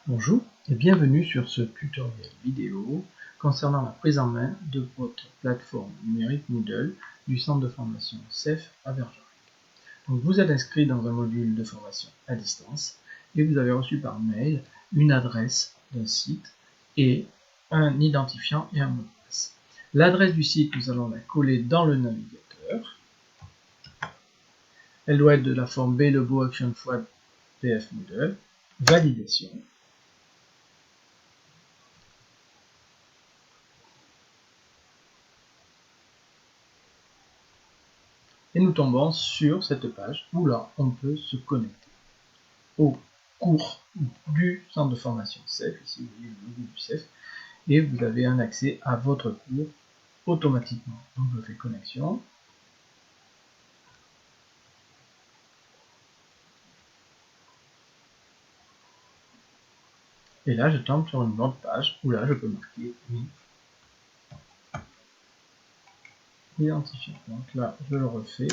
Bonjour et bienvenue sur ce tutoriel vidéo concernant la prise en main de votre plateforme numérique Moodle du centre de formation CEF à Bergerac. Donc vous êtes inscrit dans un module de formation à distance et vous avez reçu par mail une adresse d'un site et un identifiant et un mot de passe. L'adresse du site, nous allons la coller dans le navigateur. Elle doit être de la forme BLEBO Action FWAD PF Moodle. Validation. Et nous tombons sur cette page où là on peut se connecter au cours du centre de formation CEF, ici vous voyez le logo du CEF, et vous avez un accès à votre cours automatiquement. Donc je fais connexion. Et là je tombe sur une autre page où là je peux marquer oui. Identifiant. Donc là je le refais.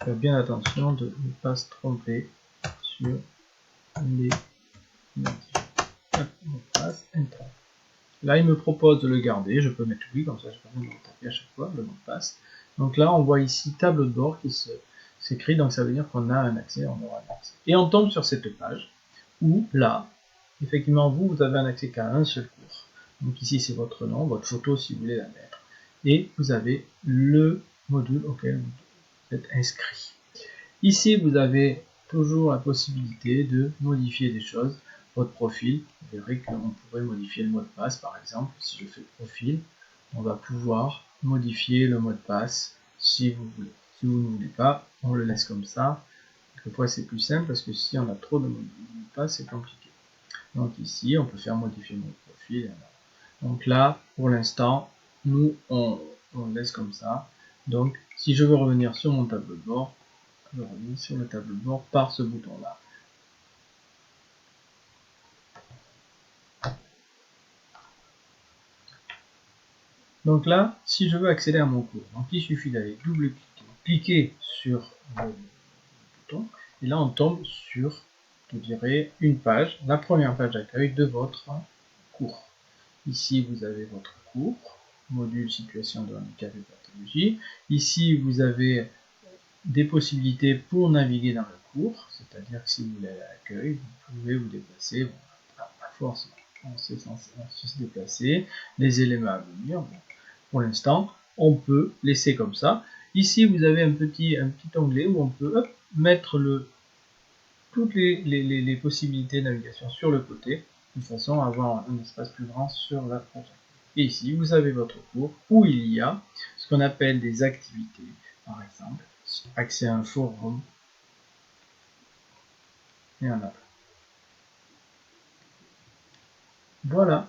Faites bien attention de ne pas se tromper sur les identifiants. Mot de passe, Enter. Là, il me propose de le garder. Je peux mettre oui, comme ça, je peux même le taper à chaque fois, le mot de passe. Donc là, on voit ici tableau de bord qui s'écrit, donc ça veut dire qu'on a un accès, on aura un accès. Et on tombe sur cette page où, là, effectivement, vous avez un accès qu'à un seul cours. Donc ici, c'est votre nom, votre photo si vous voulez la mettre. Et vous avez le module auquel vous êtes inscrit. Ici, vous avez toujours la possibilité de modifier des choses. Votre profil, vous verrez qu'on pourrait modifier le mot de passe, par exemple. Si je fais profil, on va pouvoir modifier le mot de passe si vous voulez. Si vous ne voulez pas, on le laisse comme ça. Quelquefois, c'est plus simple parce que si on a trop de mots de passe, c'est compliqué. Donc ici, on peut faire modifier mon profil. Donc là, pour l'instant, nous, on laisse comme ça. Donc, si je veux revenir sur mon tableau de bord, je reviens sur le tableau de bord par ce bouton-là. Donc là, si je veux accéder à mon cours, donc il suffit d'aller cliquer sur le bouton, et là on tombe sur, je dirais, une page, la première page d'accueil de votre cours. Ici vous avez votre cours, module situation de handicap et pathologie. Ici vous avez des possibilités pour naviguer dans le cours, c'est-à-dire que si vous voulez aller à l'accueil, vous pouvez vous déplacer, bon, à force on sait se déplacer, les éléments à venir, bon, pour l'instant on peut laisser comme ça. Ici vous avez un petit onglet où on peut mettre toutes les possibilités de navigation sur le côté, de façon à avoir un espace plus grand sur la page. Et ici vous avez votre cours où il y a ce qu'on appelle des activités, par exemple accès à un forum et un appel. Voilà,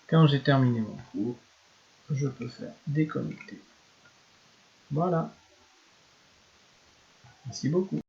quand j'ai terminé mon cours, je peux faire déconnecter. Voilà, merci beaucoup.